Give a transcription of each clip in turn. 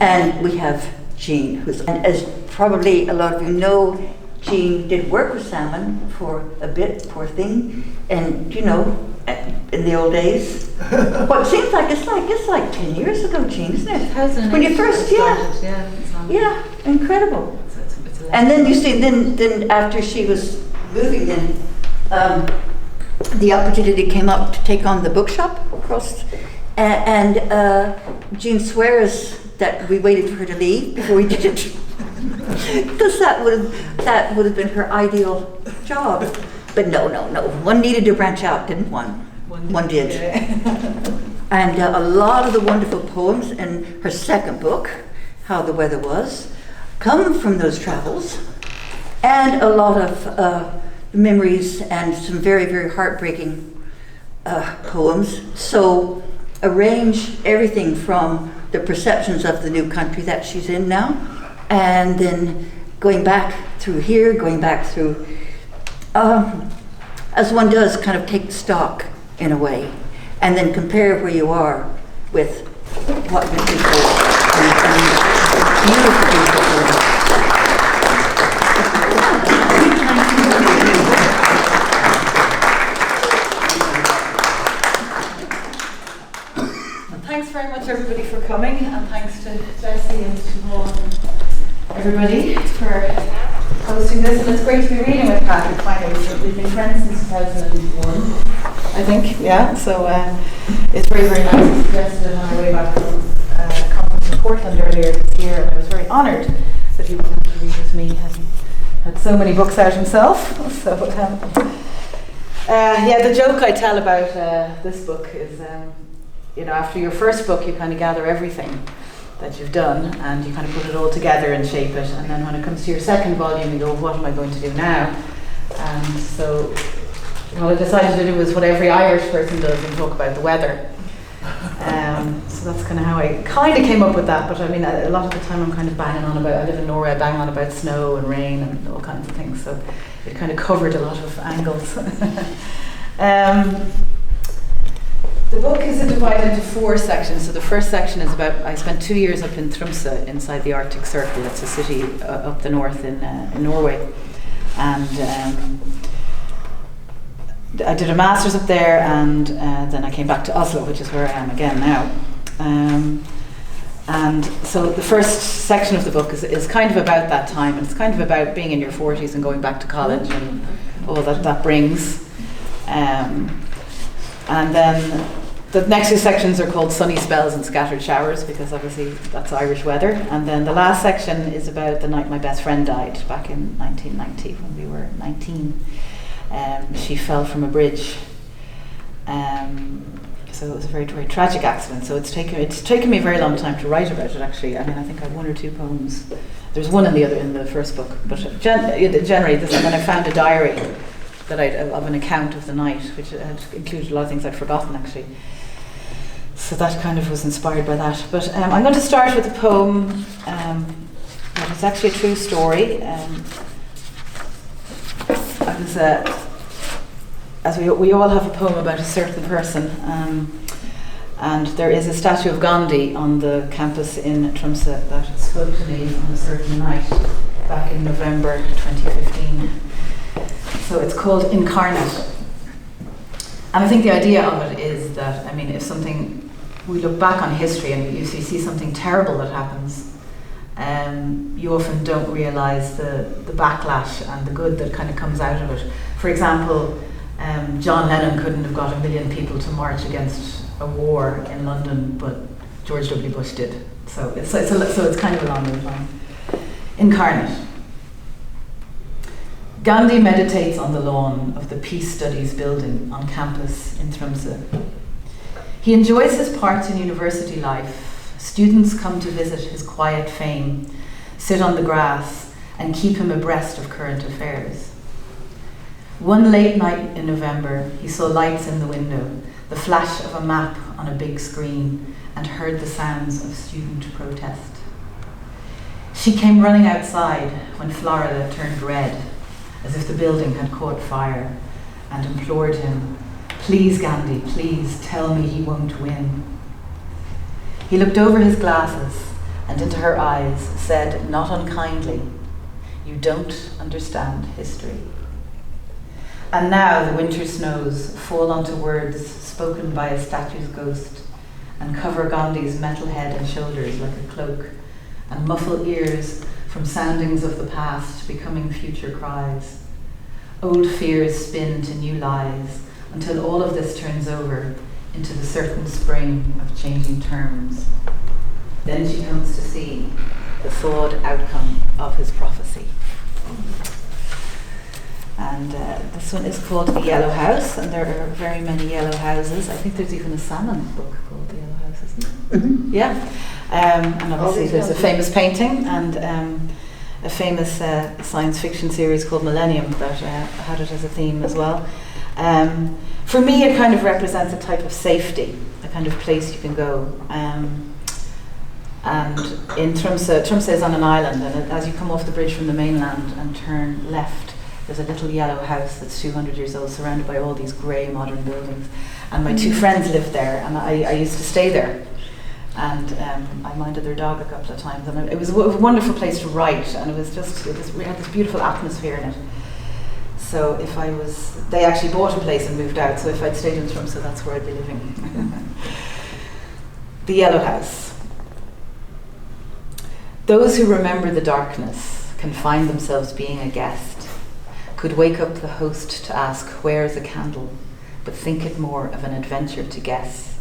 And we have Jean, who's, and as probably a lot of you know, Jean did work with Salmon for a bit, poor thing, and you know, in the old days. Well, it seems like it's like 10 years ago, Jean, isn't it? When you first, yeah, incredible. And then you see, then after she was moving, then the opportunity came up to take on the bookshop across, and Jean swears that we waited for her to leave before we did it, because that would have been her ideal job. But no. One needed to branch out, didn't one? One did. Yeah. And a lot of the wonderful poems in her second book, How the Weather Was, come from those travels, and a lot of memories and some very, very heartbreaking poems. So arrange everything from the perceptions of the new country that she's in now, and then going back through here, going back through, as one does, kind of take stock in a way, and then compare where you are with what the people and beautiful people. Thanks very much, everybody, for coming, and thanks to Jessie and to Paul and everybody for hosting this. And it's great to be reading with Patrick finally. We've been friends since 2001, I think. Yeah, so it's very, very nice. We suggested it on our way back from a conference in Portland earlier this year, and I was very honoured that he wanted to read with me. He had so many books out himself. So the joke I tell about this book is, you know, after your first book, you kind of gather everything that you've done and you kind of put it all together and shape it, and then when it comes to your second volume, you go, what am I going to do now? And so what I decided to do was what every Irish person does and talk about the weather. So that's kind of how I kind of came up with that. But I mean, a lot of the time I'm kind of banging on about, I live in Norway, I bang on about snow and rain and all kinds of things, so it kind of covered a lot of angles. The book is divided into 4 sections. So the first section is about, I spent 2 years up in Tromsø, inside the Arctic Circle. It's a city up the north in Norway. And I did a master's up there, and then I came back to Oslo, which is where I am again now. And so the first section of the book is kind of about that time. And it's kind of about being in your 40s and going back to college and all that brings. And then the next 2 sections are called Sunny Spells and Scattered Showers, because obviously that's Irish weather. And then the last section is about the night my best friend died back in 1990 when we were 19. She fell from a bridge. So it was a very, very tragic accident. So it's taken me a very long time to write about it, actually. I mean, I think I have 1 or 2 poems. There's one in the first book, but generally this. And then I found a diary that of an account of the night, which had included a lot of things I'd forgotten, actually. So that kind of was inspired by that. But I'm going to start with a poem that is actually a true story. As we all have a poem about a certain person, and there is a statue of Gandhi on the campus in Tromsø that spoke to me on a certain night back in November 2015. So it's called Incarnate. And I think the idea of it is that, I mean, if we look back on history and you see something terrible that happens, you often don't realise the backlash and the good that kind of comes out of it. For example, John Lennon couldn't have got 1 million people to march against a war in London, but George W. Bush did. So it's kind of along those lines. Incarnate. Gandhi meditates on the lawn of the Peace Studies building on campus in Tromsø. He enjoys his part in university life. Students come to visit his quiet fane, sit on the grass, and keep him abreast of current affairs. One late night in November, he saw lights in the window, the flash of a map on a big screen, and heard the sounds of student protest. She came running outside when Florida turned red, as if the building had caught fire, and implored him, "Please, Gandhi, please tell me he won't win." He looked over his glasses, and into her eyes said, not unkindly, "You don't understand history." And now the winter snows fall onto words spoken by a statue's ghost and cover Gandhi's metal head and shoulders like a cloak, and muffle ears from soundings of the past becoming future cries. Old fears spin to new lies until all of this turns over into the certain spring of changing terms. Then she comes to see the thawed outcome of his prophecy. And this one is called The Yellow House, and there are very many yellow houses. I think there's even a Salmon book called The Yellow House, isn't there? Mm-hmm. Yeah. And obviously there's a famous painting and a famous science fiction series called Millennium that had it as a theme as well. For me, it kind of represents a type of safety, a kind of place you can go. And in Tromsø is on an island, and as you come off the bridge from the mainland and turn left, there's a little yellow house that's 200 years old, surrounded by all these grey modern buildings. And my two friends lived there, and I used to stay there. And I minded their dog a couple of times, and it was a wonderful place to write, and we had this beautiful atmosphere in it. So they actually bought a place and moved out, so if I'd stayed in Tromsø, that's where I'd be living. The Yellow House. Those who remember the darkness can find themselves being a guest, could wake up the host to ask, "Where's a candle?" but think it more of an adventure to guess.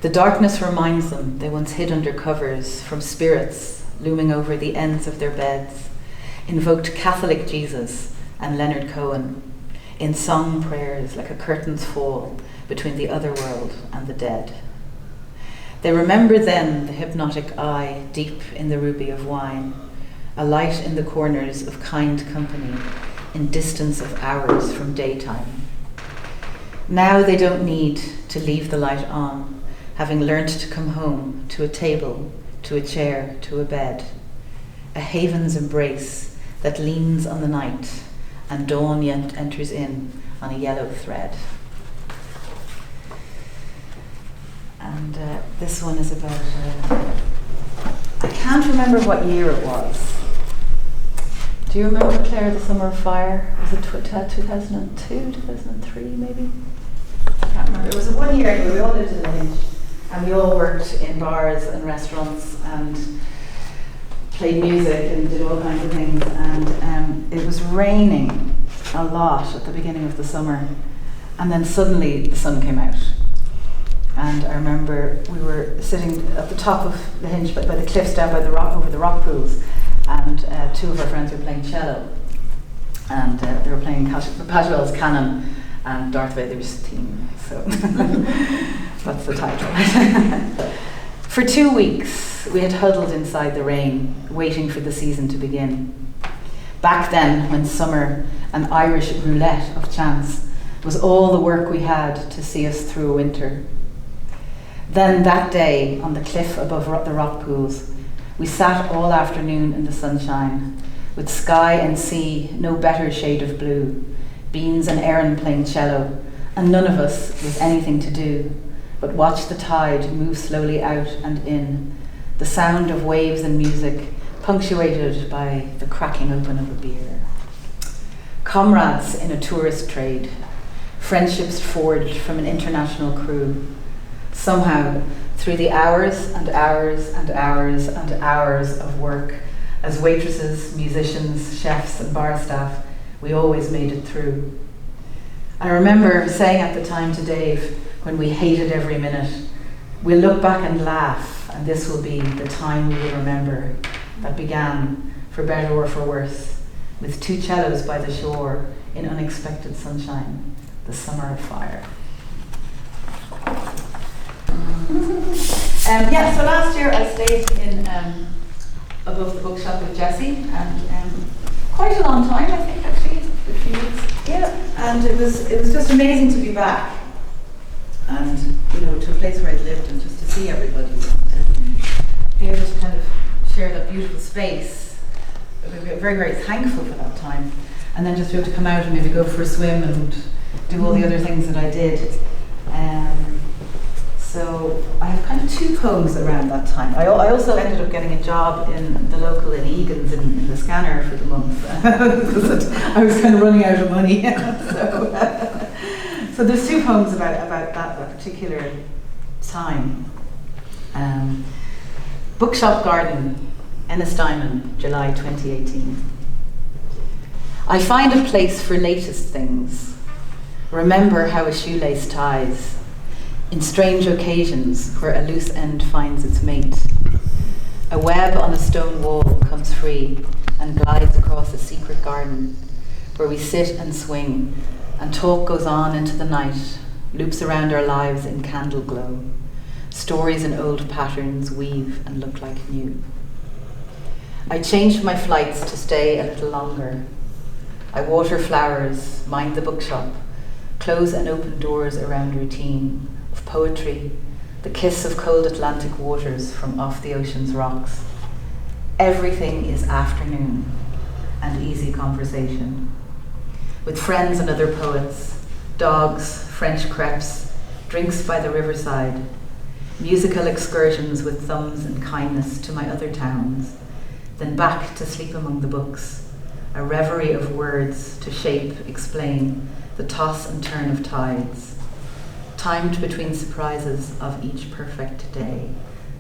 The darkness reminds them they once hid under covers from spirits looming over the ends of their beds, invoked Catholic Jesus and Leonard Cohen in song prayers like a curtain's fall between the other world and the dead. They remember then the hypnotic eye deep in the ruby of wine, a light in the corners of kind company in distance of hours from daytime. Now they don't need to leave the light on, having learnt to come home to a table, to a chair, to a bed, a haven's embrace that leans on the night, and dawn yet enters in on a yellow thread. And this one is about, I can't remember what year it was. Do you remember, Claire, the Summer of Fire? Was it 2002, 2003 maybe? I can't remember. It was a 1 year anyway. We all lived in Lynch, and we all worked in bars and restaurants and played music and did all kinds of things. And it was raining a lot at the beginning of the summer, and then suddenly the sun came out. And I remember we were sitting at the top of the hinge by the cliffs down by the rock, over the rock pools, and two of our friends were playing cello, and they were playing Pachelbel's Canon and Darth Vader's theme. So that's the title. For 2 weeks, we had huddled inside the rain, waiting for the season to begin. Back then, when summer, an Irish roulette of chance, was all the work we had to see us through a winter. Then that day, on the cliff above the rock pools, we sat all afternoon in the sunshine, with sky and sea no better shade of blue, Beans and Erin playing cello, and none of us with anything to do but watch the tide move slowly out and in, the sound of waves and music punctuated by the cracking open of a beer. Comrades in a tourist trade, friendships forged from an international crew. Somehow, through the hours and hours and hours and hours of work, as waitresses, musicians, chefs and bar staff, we always made it through. I remember saying at the time to Dave, when we hated every minute, we'll look back and laugh, and this will be the time we will remember, that began, for better or for worse, with two cellos by the shore in unexpected sunshine, the Summer of Fire. So last year I stayed in above the bookshop with Jessie, and quite a long time, I think, actually, a few weeks. Yeah, and it was just amazing to be back, and to a place where I'd lived, and just to see everybody, and be able to kind of share that beautiful space. I'm very, very thankful for that time, and then just be able to come out and maybe go for a swim and do all the other things that I did. So I have kind of two poems around that time. I also ended up getting a job in the local in Egan's in the scanner for the month. I was kind of running out of money. So there's two poems about that particular time. Bookshop Garden, Ennisdiamond, July 2018. I find a place for latest things. Remember how a shoelace ties. In strange occasions where a loose end finds its mate. A web on a stone wall comes free and glides across a secret garden where we sit and swing and talk goes on into the night, loops around our lives in candle glow. Stories in old patterns weave and look like new. I changed my flights to stay a little longer. I water flowers, mind the bookshop, close and open doors around routine. Poetry, the kiss of cold Atlantic waters from off the ocean's rocks. Everything is afternoon and easy conversation. With friends and other poets, dogs, French crepes, drinks by the riverside, musical excursions with thumbs and kindness to my other towns, then back to sleep among the books, a reverie of words to shape, explain the toss and turn of tides. Timed between surprises of each perfect day,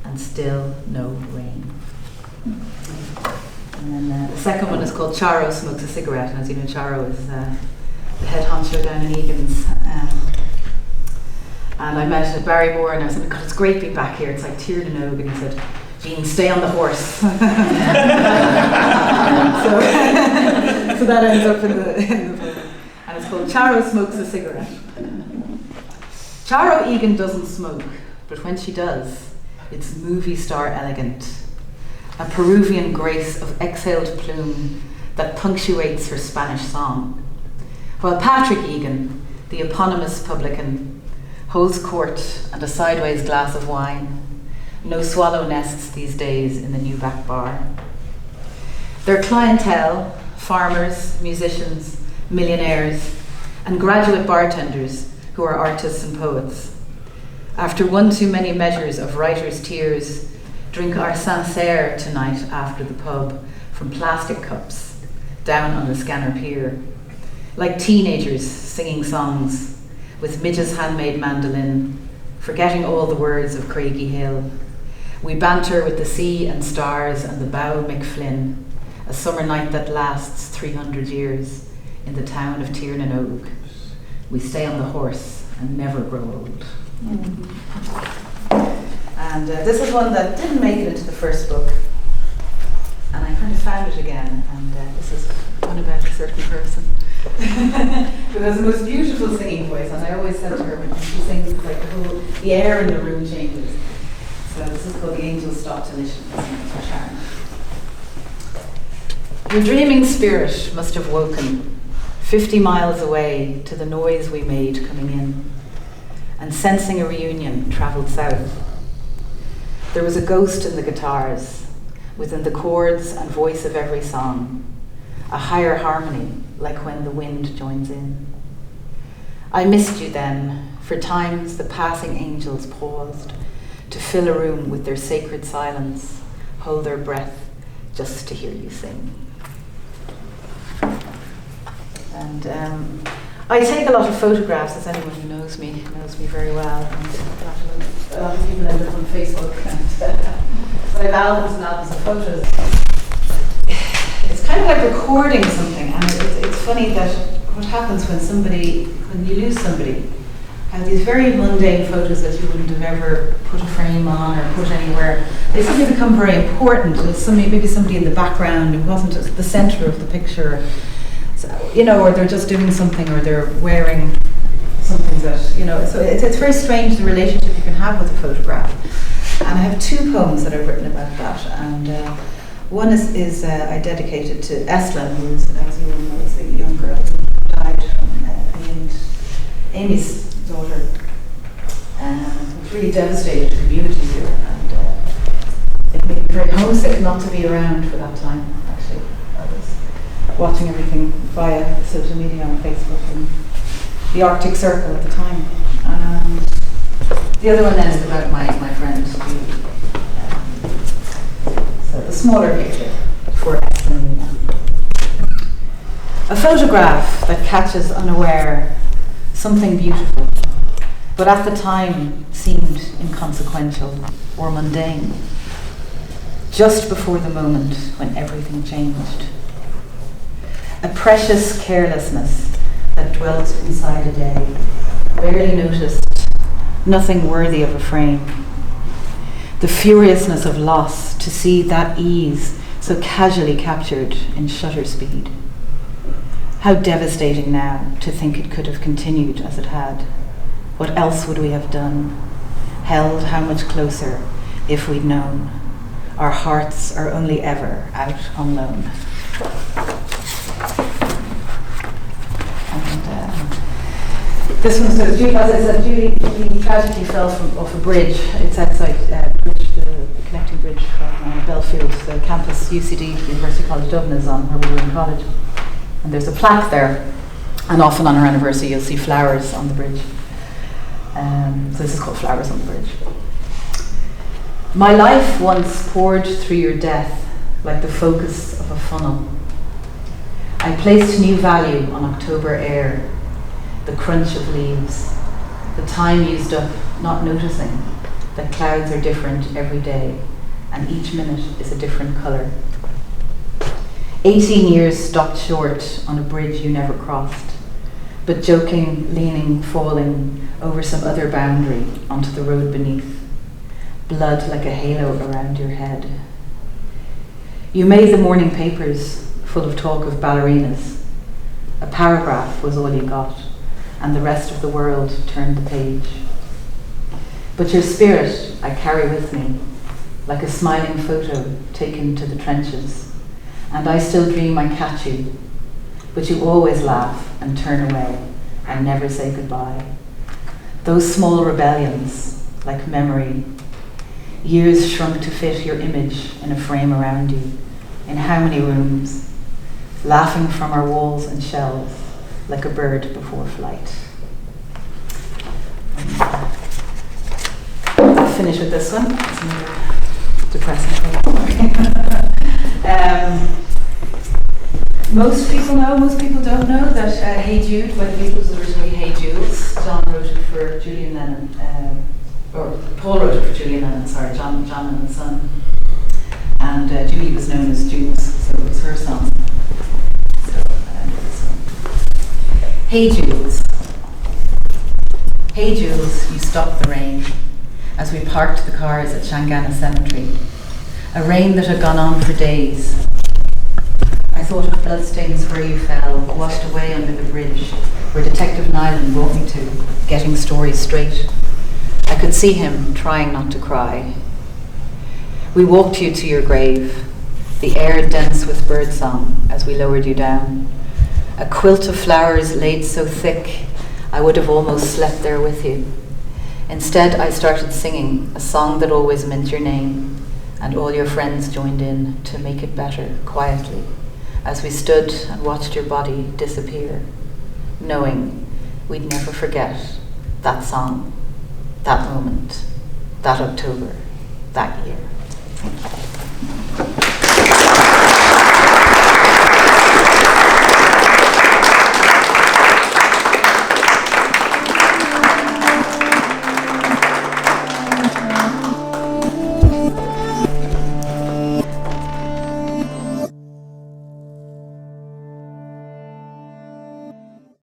and still no rain. And then the second one is called Charo Smokes a Cigarette, and as you know, Charo is the head honcho down in Egan's. And I met at Barrymore, and I said, God, it's great being back here. It's like Tiernan, and he said, Jean, stay on the horse. So that ends up in the book. And it's called Charo Smokes a Cigarette. Charo Egan doesn't smoke, but when she does, it's movie star elegant. A Peruvian grace of exhaled plume that punctuates her Spanish song. While Patrick Egan, the eponymous publican, holds court and a sideways glass of wine. No swallow nests these days in the new back bar. Their clientele, farmers, musicians, millionaires, and graduate bartenders who are artists and poets. After one too many measures of writer's tears, drink our Sancerre tonight after the pub from plastic cups down on the Scanner Pier. Like teenagers singing songs with Midge's handmade mandolin, forgetting all the words of Craigie Hill. We banter with the sea and stars and the bow McFlynn, a summer night that lasts 300 years in the town of Tiernan. We stay on the horse and never grow old. And this is one that didn't make it into the first book, and I kind of found it again, and this is one about a certain person who has the most beautiful singing voice, and I always said to her when she sings, it's like the air in the room changes. So this is called The Angels Stop to Listen. Your dreaming spirit must have woken 50 miles away to the noise we made coming in, and sensing a reunion travelled south. There was a ghost in the guitars, within the chords and voice of every song, a higher harmony like when the wind joins in. I missed you then, for times the passing angels paused to fill a room with their sacred silence, hold their breath just to hear you sing. And I take a lot of photographs, as anyone who knows me very well. And a lot of people end up on Facebook. And, so I have albums and albums of photos. It's kind of like recording something, and it's funny that what happens when you lose somebody, how these very mundane photos that you wouldn't have ever put a frame on or put anywhere, they suddenly become very important. It's maybe somebody in the background who wasn't at the centre of the picture. Or they're just doing something, or they're wearing something that, so it's very strange the relationship you can have with a photograph. And I have two poems that I've written about that, and one is I dedicated to Eslan, who is, as you all know, is the young girl who died from Amy's daughter. It really devastated the community here, and it made me very homesick not to be around for that time, actually. I was watching everything via social media on Facebook and the Arctic Circle at the time. The other one then is about my friend Julie. So the smaller picture for X and me. A photograph that catches unaware something beautiful, but at the time seemed inconsequential or mundane. Just before the moment when everything changed. A precious carelessness that dwelt inside a day, barely noticed, nothing worthy of a frame. The furiousness of loss to see that ease so casually captured in shutter speed. How devastating now to think it could have continued as it had. What else would we have done? Held how much closer if we'd known. Our hearts are only ever out on loan. This one says, as I said, Julie tragically fell off a bridge. It's outside the connecting bridge from Belfield, the campus UCD, University College Dublin, is on where we were in college. And there's a plaque there, and often on her anniversary you'll see flowers on the bridge. So this is called Flowers on the Bridge. My life once poured through your death like the focus of a funnel. I placed new value on October air, the crunch of leaves, the time used up not noticing that clouds are different every day and each minute is a different colour. 18 years stopped short on a bridge you never crossed, but joking, leaning, falling over some other boundary onto the road beneath, blood like a halo around your head. You made the morning papers full of talk of ballerinas. A paragraph was all you got, and the rest of the world turned the page. But your spirit I carry with me, like a smiling photo taken to the trenches, and I still dream I catch you, but you always laugh and turn away and never say goodbye. Those small rebellions, like memory, years shrunk to fit your image in a frame around you, in how many rooms, laughing from our walls and shelves, like a bird before flight. I'll finish with this one. It's another depressing thing. Most people know, most people don't know that Hey Jude by the Beatles was originally Hey Jules. John wrote it for Julian Lennon, or Paul wrote it for Julian Lennon, sorry, John Lennon's son. And Julie was known as Jules, so it was her song. So, this one. Hey Jules. Hey Jules, you stopped the rain as we parked the cars at Shangana Cemetery. A rain that had gone on for days. I thought of bloodstains where you fell, washed away under the bridge, where Detective Nyland brought me to, getting stories straight. I could see him trying not to cry. We walked you to your grave, the air dense with birdsong as we lowered you down. A quilt of flowers laid so thick, I would have almost slept there with you. Instead, I started singing a song that always meant your name, and all your friends joined in to make it better, quietly, as we stood and watched your body disappear, knowing we'd never forget that song, that moment, that October, that year. Thank you.